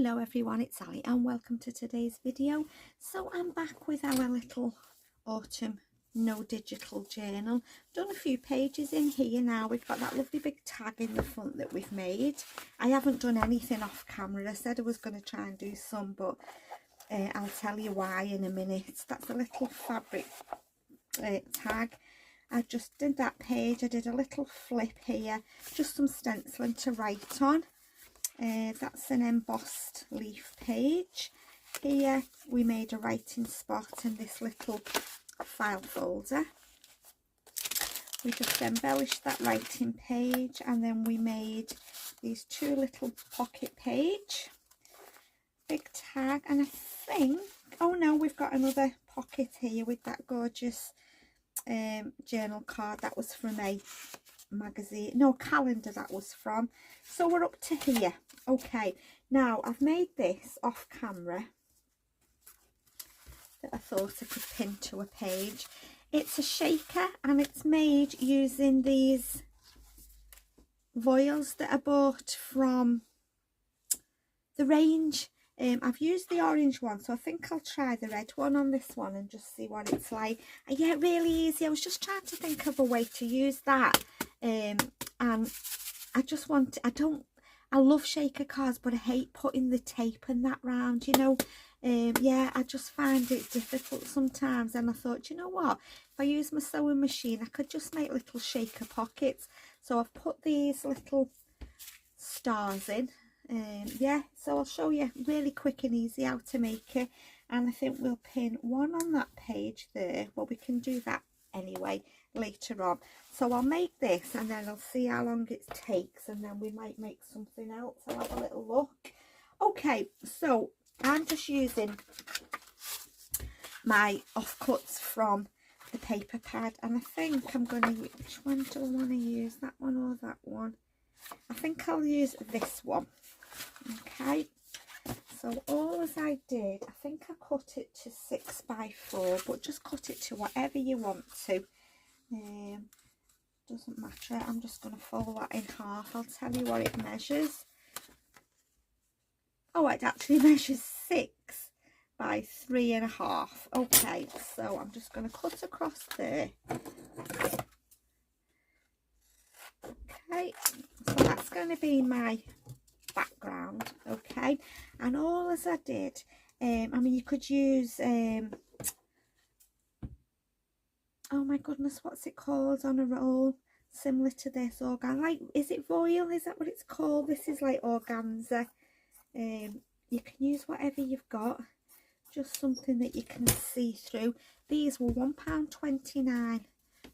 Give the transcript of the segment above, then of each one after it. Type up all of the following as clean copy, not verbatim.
Hello everyone, it's Sally and welcome to today's video. So I'm back with our little autumn no digital journal. Done a few pages in here now. We've got that lovely big tag in the front that we've made. I haven't done anything off camera. I said I was going to try and do some, but I'll tell you why in a minute. That's a little fabric tag. I just did that page. I did a little flip here, just some stenciling to write on. That's an embossed leaf page. Here we made a writing spot in this little file folder. We just embellished that writing page, and then we made these two little pocket page, big tag, and I think, oh no, we've got another pocket here with that gorgeous journal card. That was from a magazine, no, calendar that was from. So we're up to here. Okay, now I've made this off camera that I thought I could pin to a page. It's a shaker and it's made using these foils that I bought from the range. I've used the orange one, so I think I'll try the red one on this one and just see what it's like. And yeah, really easy. I was just trying to think of a way to use that, and I just want, I love shaker cards, but I hate putting the tape and that round, you know. Yeah, I just find it difficult sometimes, and I thought, you know what, if I use my sewing machine, I could just make little shaker pockets. So I've put these little stars in. Yeah, so I'll show you really quick and easy how to make it, and I think we'll pin one on that page there. Well, we can do that anyway later on. So I'll make this and then I'll see how long it takes, and then we might make something else. I'll have a little look. Okay, so I'm just using my offcuts from the paper pad, and I think I'm going to, which one do I want to use, that one or that one? I think I'll use this one. Okay, so all as I did, I think I cut it to 6 by 4, but just cut it to whatever you want to. Doesn't matter. I'm just going to fold that in half. I'll tell you what it measures. Oh, it actually measures 6 by 3.5. Okay, so I'm just going to cut across there. Okay, so that's going to be my background. Okay, and all as I did, I mean, you could use oh my goodness, what's it called on a roll similar to this, organ, like, is it voile, is that what it's called? This is like organza. You can use whatever you've got, just something that you can see through. These were £1.29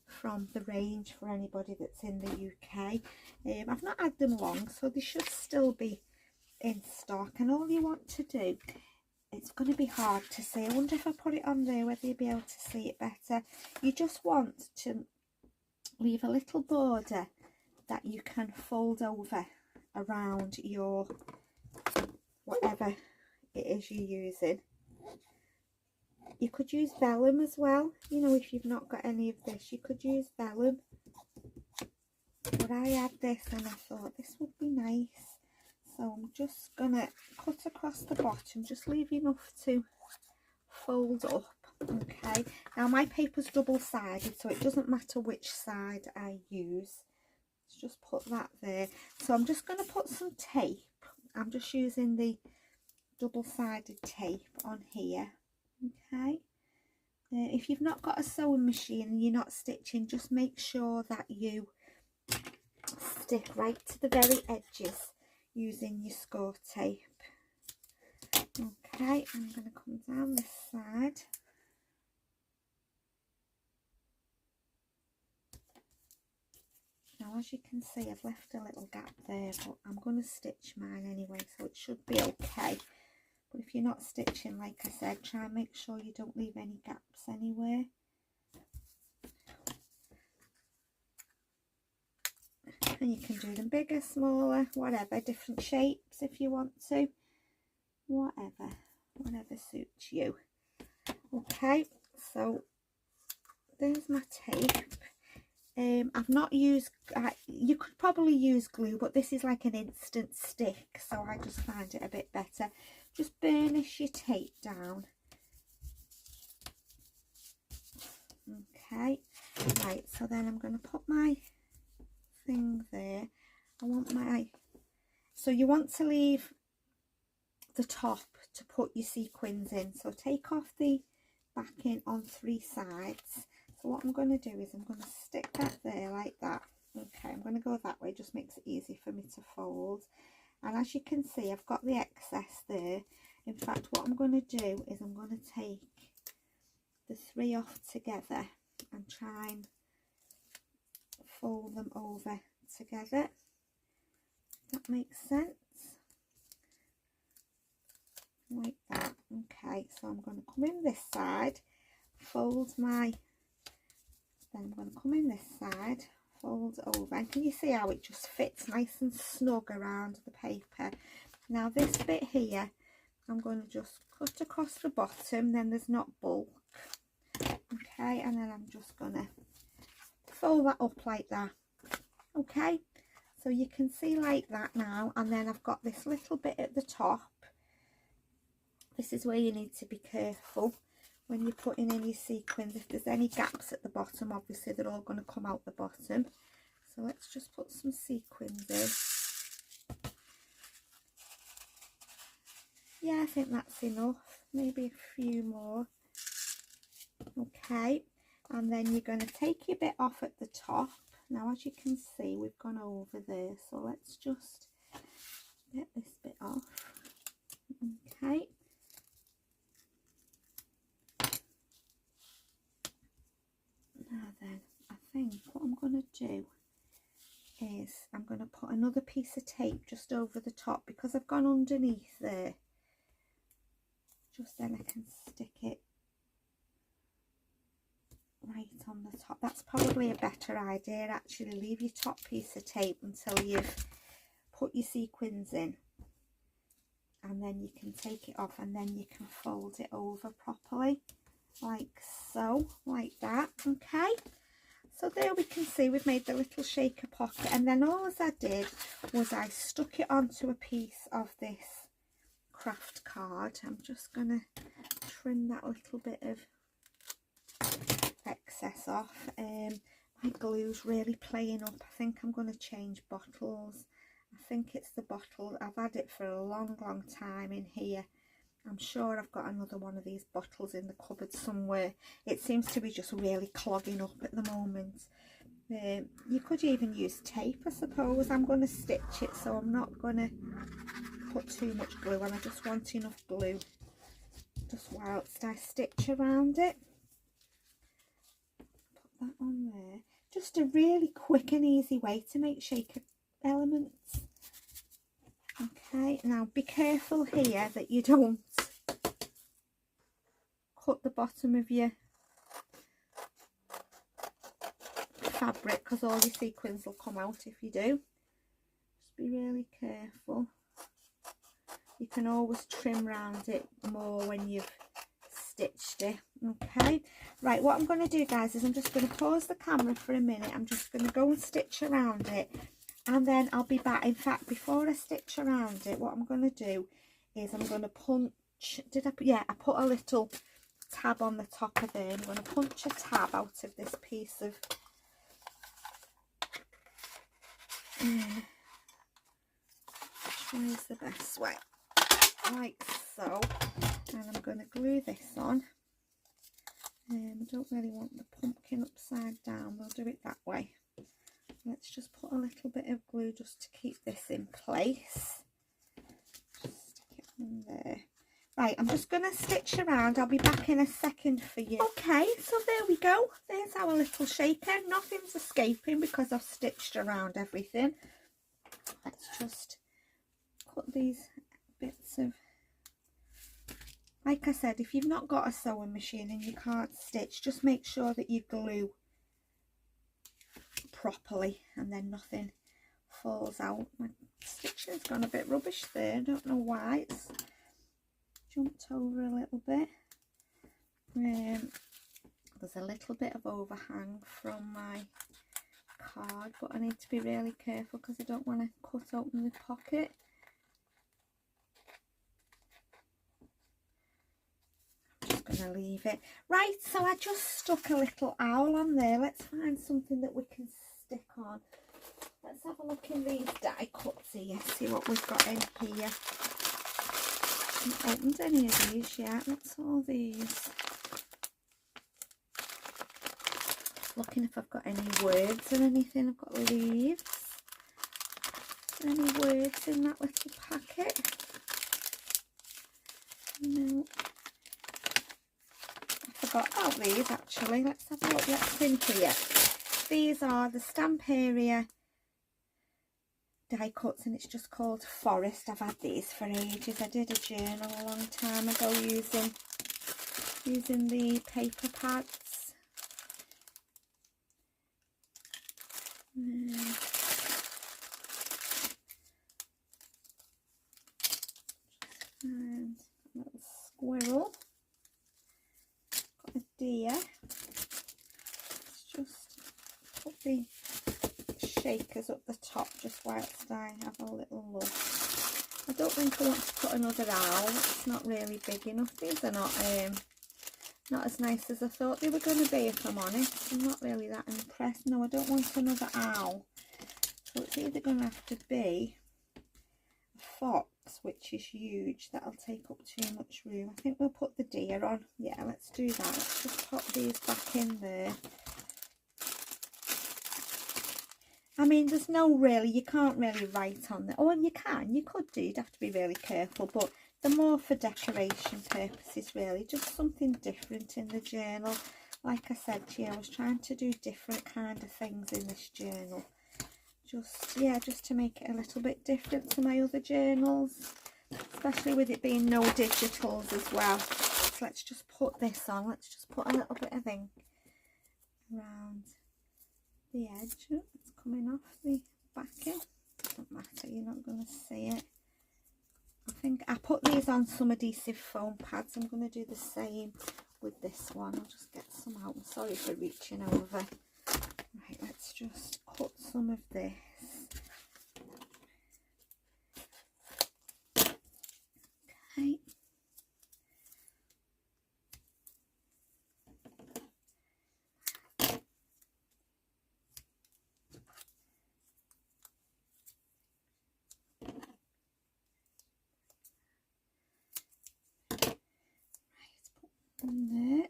from the range for anybody that's in the UK. I've not had them long, so they should still be in stock. And all you want to do, it's going to be hard to see, I wonder if I put it on there whether you'll be able to see it better. You just want to leave a little border that you can fold over around your whatever it is you're using. You could use vellum as well, you know, if you've not got any of this, you could use vellum. But I had this and I thought this would be nice. So I'm just going to cut across the bottom, just leave enough to fold up. Okay, now my paper's double-sided, so it doesn't matter which side I use. Let's just put that there. So I'm just going to put some tape. I'm just using the double-sided tape on here. Okay, if you've not got a sewing machine and you're not stitching, just make sure that you stick right to the very edges using your score tape. Okay, I'm going to come down this side. Now, as you can see, I've left a little gap there, but I'm going to stitch mine anyway, so it should be okay. But if you're not stitching, like I said, try and make sure you don't leave any gaps anywhere. And you can do them bigger, smaller, whatever, different shapes if you want to. Whatever suits you. Okay, so there's my tape. I've not used, you could probably use glue, but this is like an instant stick, so I just find it a bit better. Just burnish your tape down. Okay, right, so then I'm going to put my thing there. I want my, so you want to leave the top to put your sequins in, so take off the backing on 3 sides. So what I'm going to do is I'm going to stick that there like that. Okay, I'm going to go that way, just makes it easy for me to fold. And as you can see, I've got the excess there. In fact, what I'm going to do is I'm going to take the 3 off together and try and fold them over together. That makes sense. Like that. Okay, so I'm going to come in this side, fold my, then I'm going to come in this side, fold over, and can you see how it just fits nice and snug around the paper? Now this bit here, I'm going to just cut across the bottom, then there's not bulk. Okay, and then I'm just going to fold that up like that. Okay, so you can see like that now, and then I've got this little bit at the top. This is where you need to be careful when you're putting in your sequins. If there's any gaps at the bottom, obviously they're all going to come out the bottom. So let's just put some sequins in. Yeah, I think that's enough. Maybe a few more. Okay, and then you're going to take your bit off at the top. Now, as you can see, we've gone over there. So let's just get this bit off. Okay. Now then, I think what I'm going to do is I'm going to put another piece of tape just over the top, because I've gone underneath there. Just then I can stick it right on the top. That's probably a better idea, actually. Leave your top piece of tape until you've put your sequins in, and then you can take it off, and then you can fold it over properly. Like so, like that. Okay, so there we can see we've made the little shaker pocket, and then all I did was I stuck it onto a piece of this craft card. I'm just gonna trim that little bit of excess off. My glue's really playing up. I think I'm going to change bottles. I think it's the bottle. I've had it for a long time in here. I'm sure I've got another one of these bottles in the cupboard somewhere. It seems to be just really clogging up at the moment. You could even use tape, I suppose. I'm going to stitch it, so I'm not going to put too much glue on. I just want enough glue just whilst I stitch around it. Put that on there. Just a really quick and easy way to make shaker elements. Okay, now be careful here that you don't cut the bottom of your fabric, because all your sequins will come out if you do. Just be really careful. You can always trim around it more when you've stitched it. Okay, right, what I'm going to do, guys, is I'm just going to pause the camera for a minute. I'm just going to go and stitch around it, and then I'll be back. In fact, before I stitch around it, what I'm going to do is I'm going to punch, I put a little tab on the top of it. I'm going to punch a tab out of this piece of which way is the best way? Like so. And I'm going to glue this on. I don't really want the pumpkin upside down. We'll do it that way. Let's just put a little bit of glue just to keep this in place. Just stick it in there. Right, I'm just going to stitch around. I'll be back in a second for you. Okay, so there we go. There's our little shaker. Nothing's escaping because I've stitched around everything. Let's just cut these bits of... Like I said, if you've not got a sewing machine and you can't stitch, just make sure that you glue properly and then nothing falls out. My stitching's gone a bit rubbish there. I don't know why. It's jumped over a little bit. There's a little bit of overhang from my card, but I need to be really careful because I don't want to cut open the pocket. I'm just going to leave it. Right, so I just stuck a little owl on there. Let's find something that we can stick on. Let's have a look in these die cuts here, see what we've got in here. I haven't opened any of these yet. What's all these? Looking if I've got any words or anything. I've got leaves. Any words in that little packet? No. I forgot about these actually. Let's have a look what's in here. These are the Stamp Area die cuts, and it's just called Forest. I've had these for ages. I did a journal a long time ago using the paper pads. And a little squirrel. Got a deer. Let's just put the shakers up the top just whilst I have a little look. I don't think I want to put another owl. It's not really big enough. These are not as nice as I thought they were going to be, if I'm honest. I'm not really that impressed. No, I don't want another owl. So it's either going to have to be a fox, which is huge. That'll take up too much room. I think we'll put the deer on. Yeah, let's do that. Let's just pop these back in there. I mean, there's no really, you can't really write on there. Oh, well, you can, you could do, you'd have to be really careful, but they're more for decoration purposes really, just something different in the journal. Like I said to you, I was trying to do different kind of things in this journal. Just to make it a little bit different to my other journals, especially with it being no digitals as well. So let's just put this on, let's just put a little bit of ink around the edge. Oh, it's coming off the backing. Doesn't matter, you're not going to see it. I think I put these on some adhesive foam pads. I'm going to do the same with this one. I'll just get some out. I'm sorry for reaching over. Right, let's just cut some of this. Okay. On there,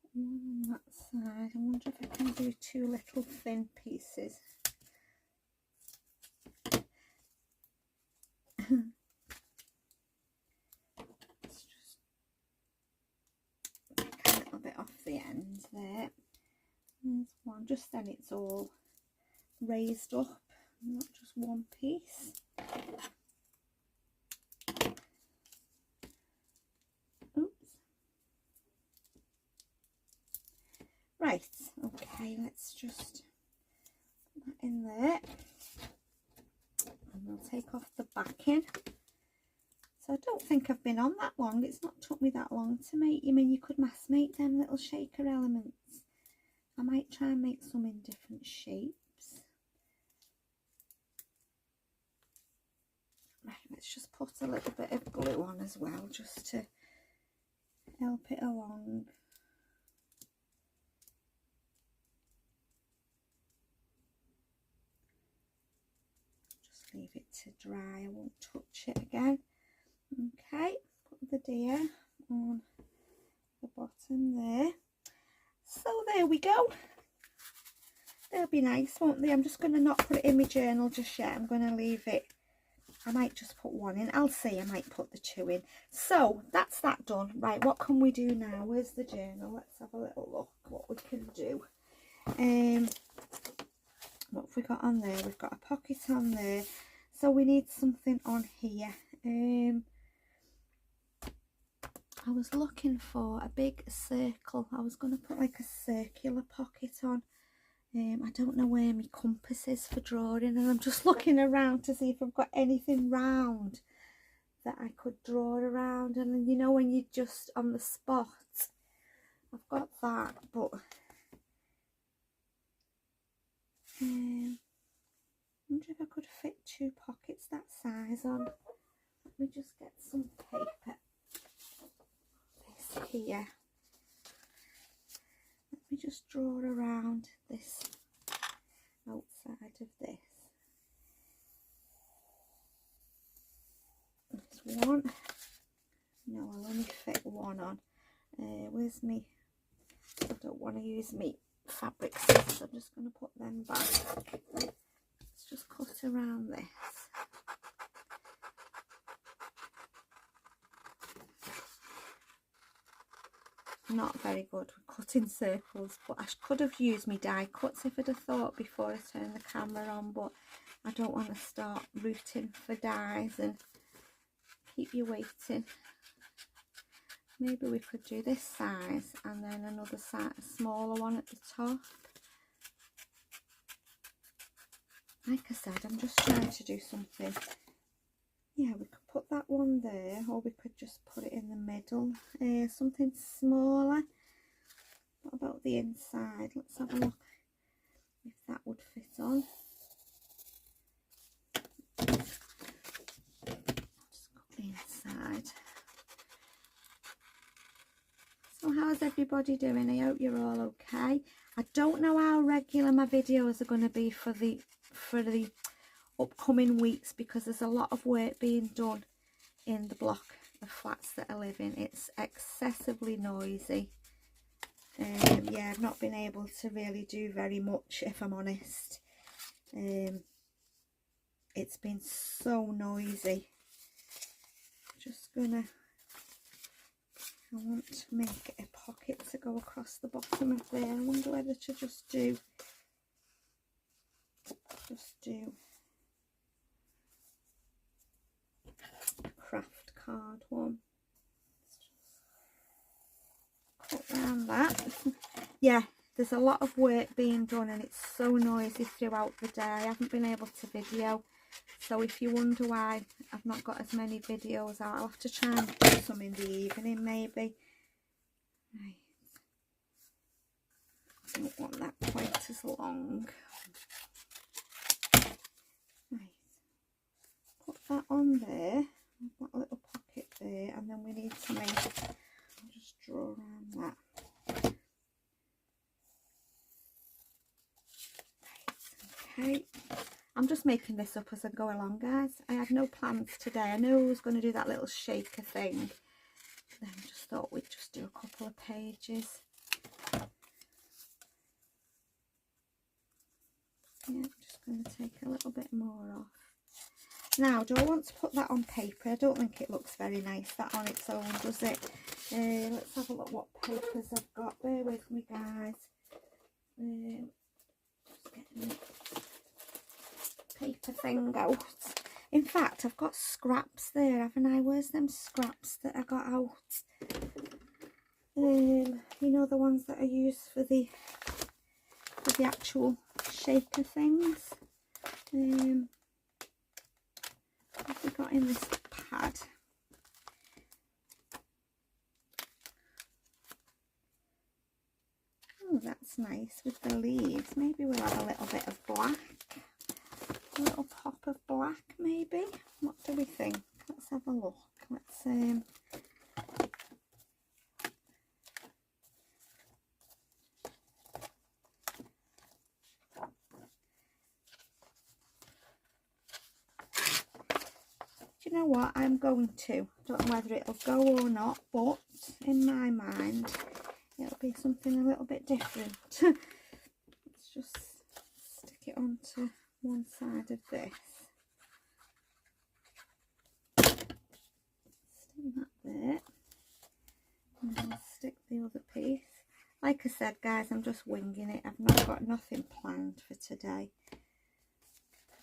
put one on that side. I wonder if I can do two little thin pieces. Let's just take a little bit off the end there. There's one, just then it's all raised up, not just one piece. Right, okay, let's just put that in there, and we'll take off the backing. So I don't think I've been on that long. It's not took me that long to make. You mean you could mass make them little shaker elements? I might try and make some in different shapes. Right, let's just put a little bit of glue on as well, just to help it along. Leave it to dry. I won't touch it again. Okay, put the deer on the bottom there. So there we go. They'll be nice, won't they? I'm just going to not put it in my journal just yet. I'm going to leave it. I might just put one in. I'll see. I might put the two in. So that's that done. Right, what can we do now? Where's the journal? Let's have a little look what we can do. What have we got on there? We've got a pocket on there, so we need something on here. I was looking for a big circle. I was going to put like a circular pocket on. I don't know where my compass is for drawing, and I'm just looking around to see if I've got anything round that I could draw around. And you know, when you're just on the spot, I've got that, but Wonder if I could fit 2 pockets that size on. Let me just get some paper. This here. Let me just draw around this outside of this. There's one. No, I'll only fit one on. Where's me? I don't want to use me fabric scissors. I'm just going to put them back. Let's just cut around this. Not very good with cutting circles, but I could have used my die cuts if I'd have thought before I turned the camera on, but I don't want to start rooting for dies and keep you waiting. Maybe we could do this size and then another size, smaller one at the top. Like I said, I'm just trying to do something. Yeah, we could put that one there, or we could just put it in the middle. Something smaller. What about the inside? Let's have a look if that would fit on. Just got the inside. So how's everybody doing? I hope you're all okay. I don't know how regular my videos are going to be for the upcoming weeks, because there's a lot of work being done in the block of flats that I live in. It's excessively noisy. Yeah, I've not been able to really do very much, if I'm honest. It's been so noisy. Just gonna, I want to make a pocket to go across the bottom of there. I wonder whether to just do craft card one. Cut around that. Yeah, there's a lot of work being done and it's so noisy throughout the day. I haven't been able to video, so if you wonder why I've not got as many videos out, I'll have to try and do some in the evening maybe. Right, I don't want that quite as long. Right, put that on there, that little pocket there, and then we need to make, I'll just draw around that. Right, okay, I'm just making this up as I go along, guys. I had no plans today. I knew I was going to do that little shaker thing, then I just thought we'd just do a couple of pages. Yeah, I'm just going to take a little bit more off. Now, do I want to put that on paper? I don't think it looks very nice, that on its own, does it? Let's have a look what papers I've got. Bear with me, guys. Just getting the paper thing out. In fact, I've got scraps there, haven't I? Where's them scraps that I got out? You know, the ones that I use for the actual shaker things. What have we got in this pad? Oh, that's nice with the leaves. Maybe we'll have a little bit of black. A little pop of black, maybe. What do we think? Let's have a look. Let's do you know what? I'm going to. Don't know whether it'll go or not, but in my mind, it'll be something a little bit different. Let's just stick it onto one side of this. Stick that there. And then stick the other piece. Like I said, guys, I'm just winging it. I've not got nothing planned for today.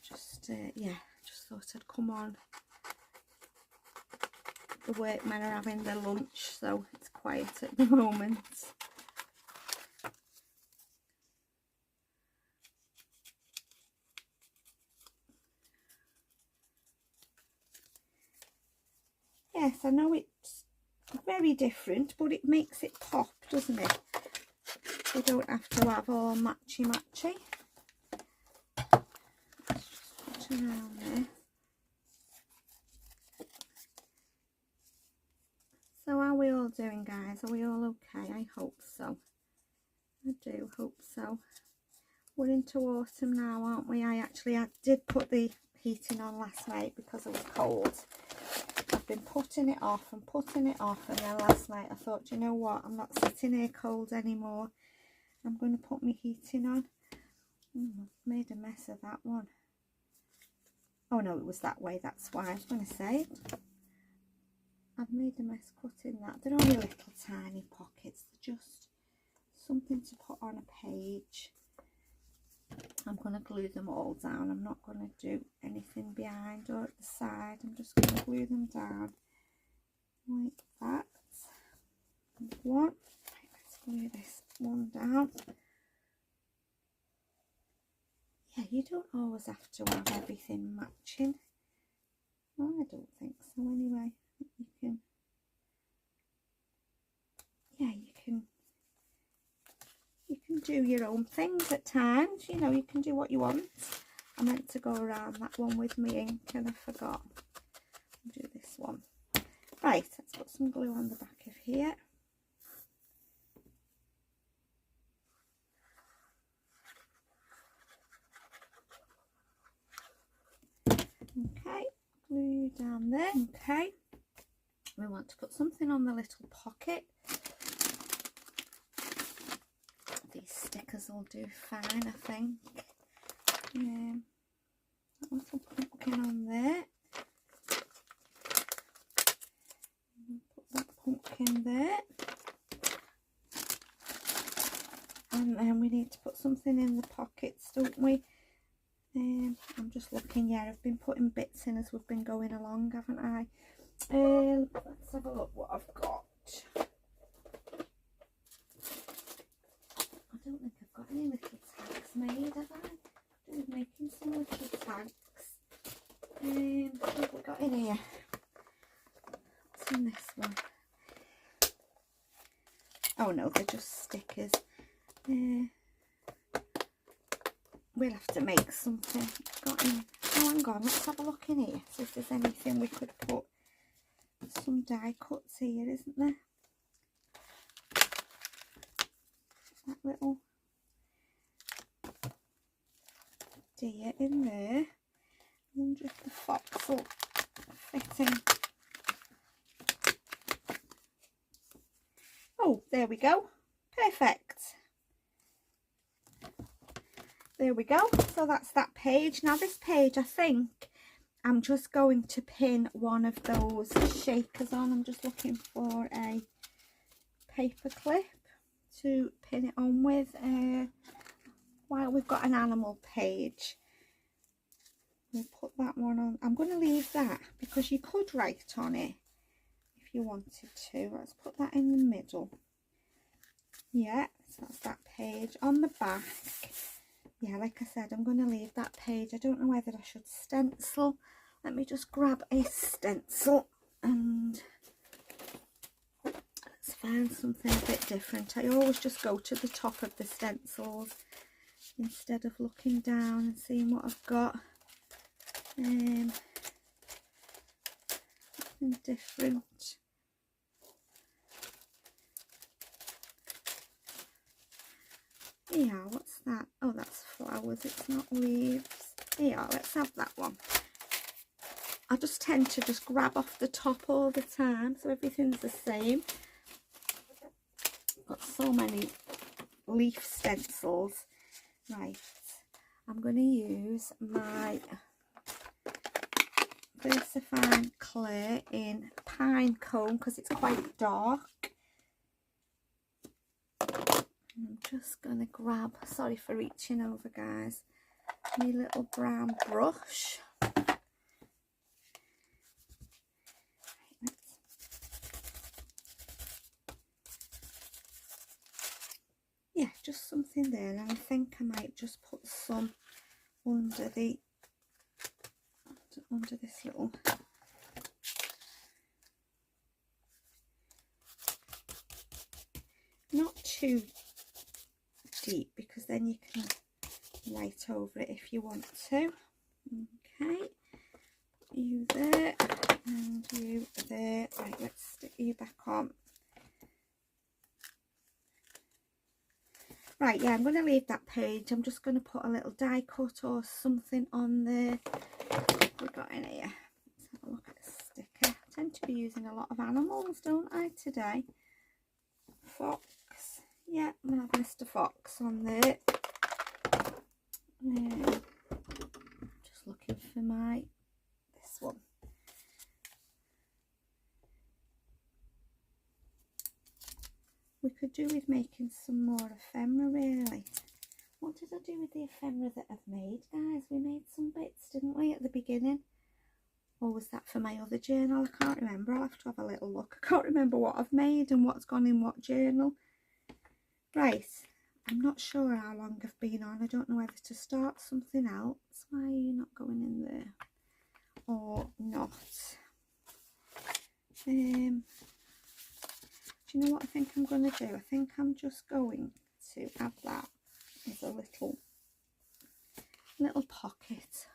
Just, yeah, just thought I'd come on. The workmen are having their lunch, so it's quiet at the moment. Yes, I know it's very different, but it makes it pop, doesn't it? We don't have to have all matchy-matchy. around this. So are we all doing, guys? Are we all okay? I hope so. I do hope so. We're into autumn now, aren't we? I did put the heating on last night because it was cold. I've been putting it off and putting it off, and then last night I thought, you know what, I'm not sitting here cold anymore. I'm going to put my heating on. I've made a mess of that one. Oh no, it was that way, that's why. I was going to say it. I've made a mess cutting that. They're only little tiny pockets. They're just something to put on a page. I'm going to glue them all down. I'm not going to do anything behind or at the side. I'm just going to glue them down like that. One. Right, let's glue this one down. Yeah, you don't always have to have everything matching. Well, I don't think so anyway. You can, yeah, you can do your own things at times. You know, you can do what you want. I meant to go around that one with my ink and I forgot. I'll do this one. Right, let's put some glue on the back of here. Okay, glue down there. Okay, we want to put something on the little pocket. These stickers will do fine, I think. That little pumpkin on there. Put that pumpkin there. And then we need to put something in the pockets, don't we? I'm just looking. Yeah, I've been putting bits in as we've been going along, haven't I? Let's have a look what I've got. I don't think I've got any little tags made, have I? I was making some little tags. What have we got in here? What's in this one? Oh no, they're just stickers. We'll have to make something. Got in. Oh, hang on, let's have a look in here, see if there's anything we could put. Some die cuts here, isn't there? That little deer in there. I wonder if the fox will fit in. Oh, there we go. Perfect. There we go. So that's that page. Now this page, I think I'm just going to pin one of those shakers on. I'm just looking for a paper clip to pin it on with while we've got an animal page. We'll put that one on. I'm going to leave that because you could write on it if you wanted to. Let's put that in the middle. Yeah, so that's that page. On the back, yeah, like I said, I'm going to leave that page. I don't know whether I should stencil. Let me just grab a stencil and let's find something a bit different. I always just go to the top of the stencils instead of looking down and seeing what I've got. Something different. Yeah, what's that? Oh, that's flowers, it's not leaves. Yeah, let's have that one. I just tend to just grab off the top all the time, so everything's the same. Got so many leaf stencils. Right, I'm going to use my VersaFine Clay in Pine Cone because it's quite dark. I'm just going to grab, sorry for reaching over guys, my little brown brush. Yeah, just something there, and I think I might just put some under the under this little not too deep because then you can write over it if you want to. Okay, you there and you there. Right, let's stick you back on. Right, yeah, I'm going to leave that page. I'm just going to put a little die cut or something on there. What we got in here? Let's have a look at the sticker. I tend to be using a lot of animals, don't I, today? Fox. Yeah, I'm going to have Mr. Fox on there. Just looking for this one. We could do with making some more ephemera, really. What did I do with the ephemera that I've made, guys? We made some bits, didn't we, at the beginning? Or was that for my other journal? I can't remember. I'll have to have a little look. I can't remember what I've made and what's gone in what journal. Right, I'm not sure how long I've been on. I don't know whether to start something else. Why are you not going in there? Or not? Do you know what I think I'm going to do? I think I'm just going to add that as a little pocket.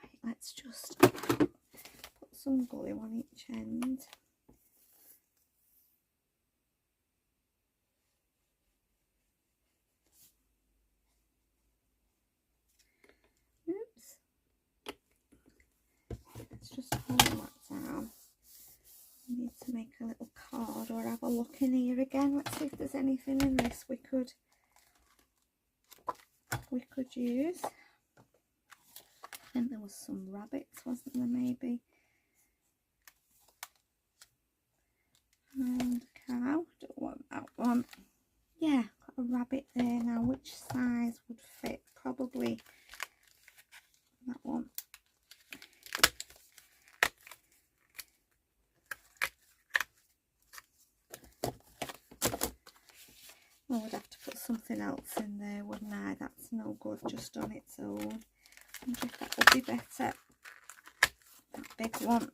Right, let's just put some glue on each end. Oops. Let's just hold that down. We need to make a little card or have a look in here again. Let's see if there's anything in this we could use. I think there was some rabbits, wasn't there, maybe? And a cow. Don't want that one. Yeah, got a rabbit there now. Which size would fit? Probably that one. I would have to put something else in there, wouldn't I? That's no good just on its own. I wonder if that would be better. That big one.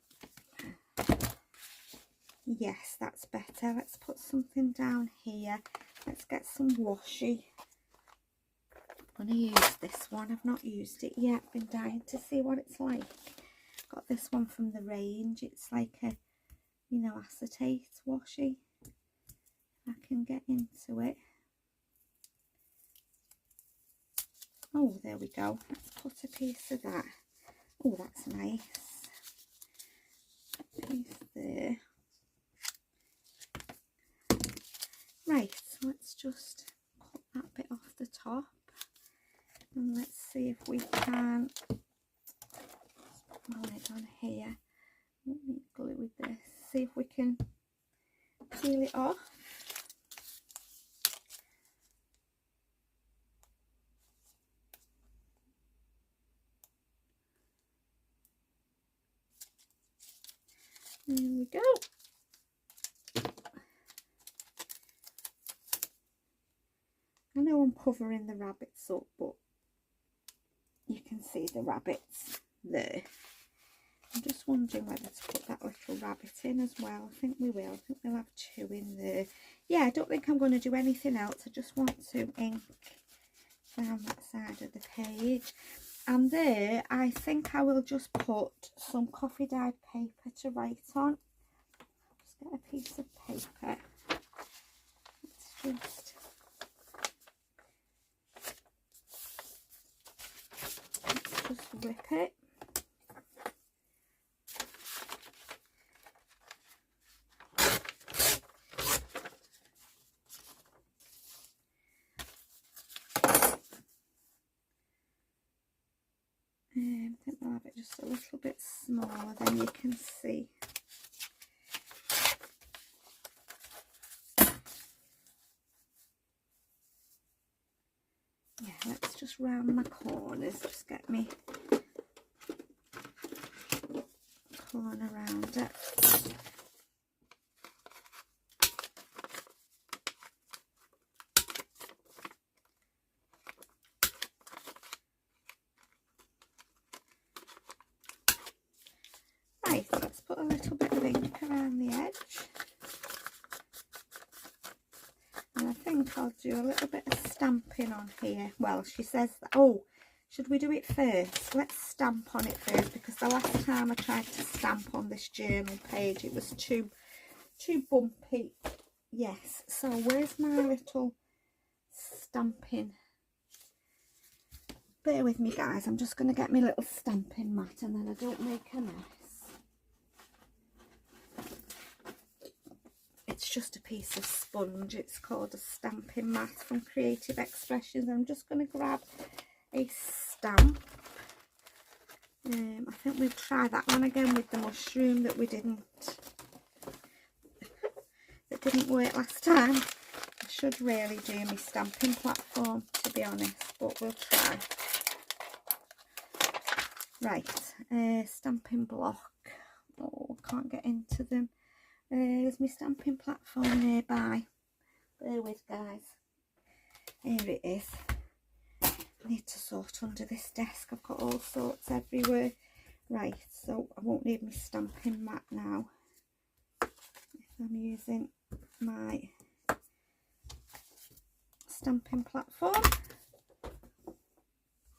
Yes, that's better. Let's put something down here. Let's get some washi. I'm going to use this one. I've not used it yet. Been dying to see what it's like. Got this one from the range. It's like a, you know, acetate washi. I can get into it. Oh, there we go. Let's put a piece of that. Oh, that's nice. A piece there. Right, so let's just cut that bit off the top. And let's see if we can put my lid on here. Let me glue with this. See if we can peel it off. There we go. I know I'm covering the rabbits up, but you can see the rabbits there. I'm just wondering whether to put that little rabbit in as well. I think we will. I think we'll have 2 in there. Yeah, I don't think I'm going to do anything else. I just want to ink down that side of the page. And there, I think I will just put some coffee dyed paper to write on. Just get a piece of paper. Let's just rip it. I think we'll have it just a little bit smaller, then you can see. Yeah, let's just round my corners, just get me corner around it. Right, let's put a little bit of ink around the edge. And I think think I'll do a little bit of stamping on here. Well, she says that, oh, should we do it first? Let's stamp on it first, because the last time I tried to stamp on this journal page, it was too bumpy. Yes, so where's my little stamping? Bear with me, guys. I'm just going to get my little stamping mat and then I don't make a mess. It's just a piece of sponge. It's called a stamping mat from Creative Expressions. I'm just going to grab a stamp. I think we'll try that one again with the mushroom that didn't work last time. I should really do my stamping platform, to be honest, but we'll try. Right, stamping block. Oh, I can't get into them. There's my stamping platform nearby. Bear with, guys. Here it is. I need to sort under this desk. I've got all sorts everywhere. Right, so I won't need my stamping mat now. If I'm using my stamping platform.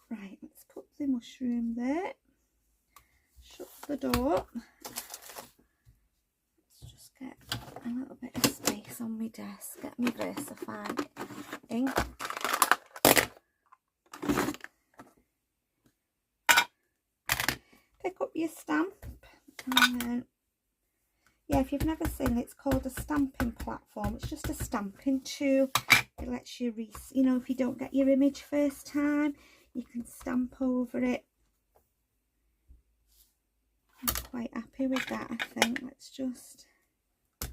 Right, let's put the mushroom there. Shut the door. Let's just get a little bit of space on my desk. Get me VersaFine ink. Pick up your stamp, and then, yeah, if you've never seen it, it's called a stamping platform. It's just a stamping tool. It lets you you know, if you don't get your image first time, you can stamp over it. I'm quite happy with that, I think. Let's just do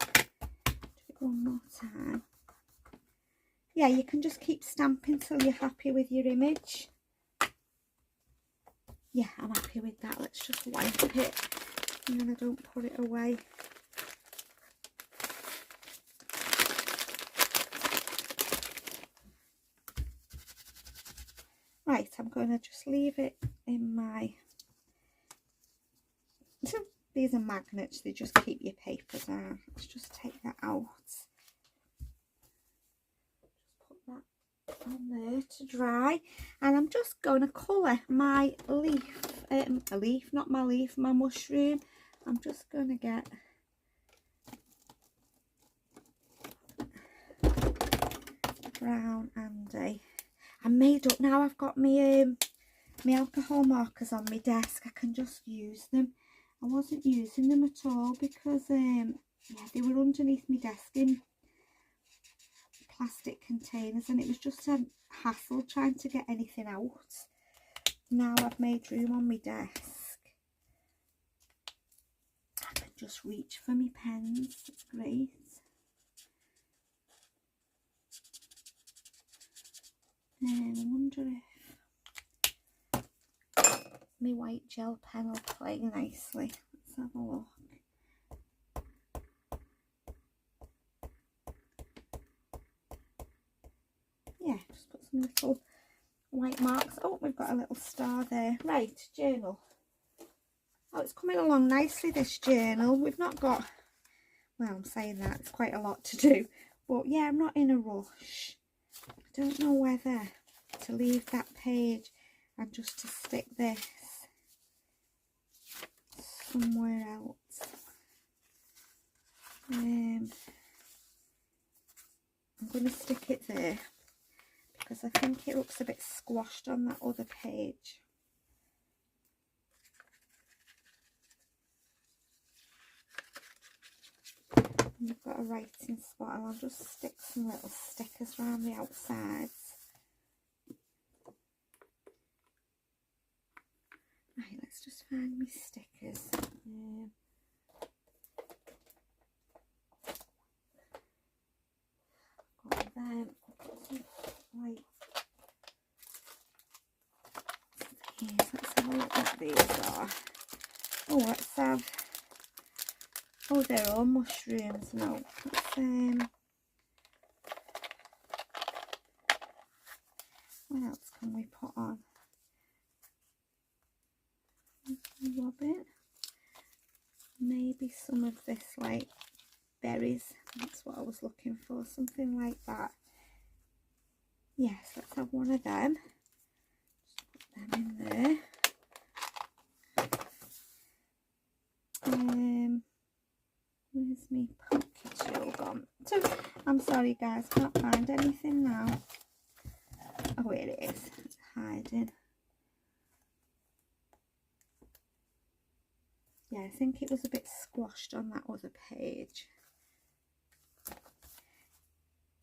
it one more time. Yeah, you can just keep stamping till you're happy with your image. Yeah, I'm happy with that. Let's just wipe it and then I don't put it away. Right, I'm going to just leave it in my... These are magnets, they just keep your papers out. Let's just take that out. Just put that on there to dry. And I'm just going to colour my leaf. My mushroom. I'm just going to get brown and I'm made up now. I've got my alcohol markers on my desk. I can just use them. I wasn't using them at all because yeah, they were underneath my desk in plastic containers and it was just a hassle trying to get anything out. Now I've made room on my desk. I can just reach for my pens. It's great. I wonder if my white gel pen will play nicely. Let's have a look. Yeah, just put some little white marks. Oh, we've got a little star there. Right, journal. Oh, it's coming along nicely, this journal. We've not got, well, I'm saying that, it's quite a lot to do. But yeah, I'm not in a rush. I don't know whether to leave that page and just to stick this somewhere else. I'm going to stick it there because I think it looks a bit squashed on that other page. And we've got a writing spot and I'll just stick some little stickers around the outsides. Right, let's just find my stickers. Got them. Got some white. Let's have a look what these are. Oh, let's have. Oh, they're all mushrooms. No, what else can we put on? Robin. Maybe some of this like berries. That's what I was looking for, something like that. Yes, let's have one of them. Just put them in there. Where's my pocket gone? So, I'm sorry guys, can't find anything now. Oh, here it is. It's hiding. Yeah, I think it was a bit squashed on that other page.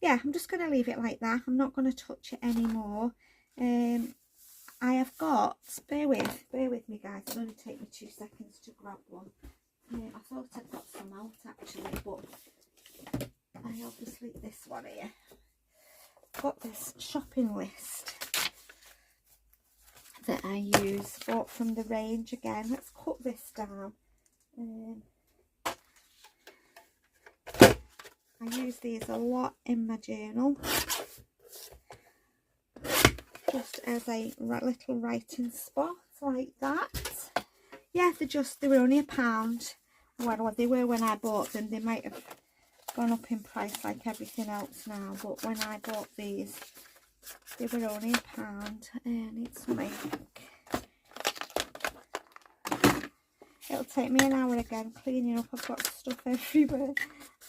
Yeah, I'm just going to leave it like that. I'm not going to touch it anymore. I have got, bear with me guys, it'll only take me 2 seconds to grab one. I thought I'd got some out actually, but I obviously, this one here, got this shopping list that I use, bought from the range again. Let's cut this down. I use these a lot in my journal, just as a little writing spot like that. Yeah, they were only £1. Well, they were when I bought them. They might have gone up in price like everything else now, but when I bought these, they were only £1. I need some ink. It'll take me an hour again cleaning up. I've got stuff everywhere.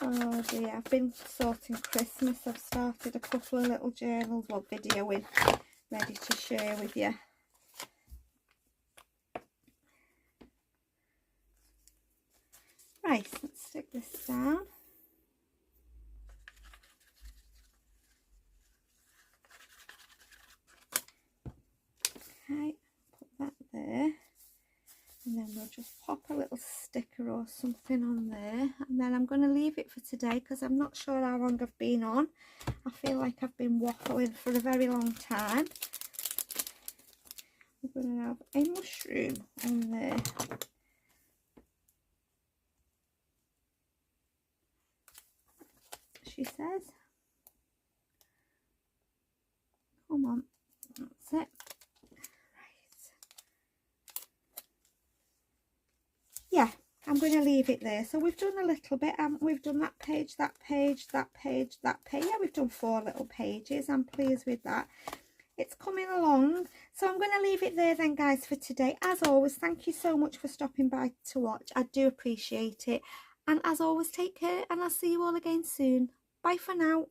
Oh dear, I've been sorting Christmas. I've started a couple of little journals, well, videoing, ready to share with you. Right, let's stick this down. Okay, put that there. And then we'll just pop a little sticker or something on there. And then I'm going to leave it for today because I'm not sure how long I've been on. I feel like I've been waffling for a very long time. We're going to have a mushroom on there. She says. Come on. That's it. Yeah, I'm going to leave it there. So we've done a little bit, we've done that page, that page, that page, that page. Yeah, we've done 4 little pages. I'm pleased with that. It's coming along. So I'm going to leave it there then, guys, for today. As always, thank you so much for stopping by to watch. I do appreciate it. And as always, take care and I'll see you all again soon. Bye for now.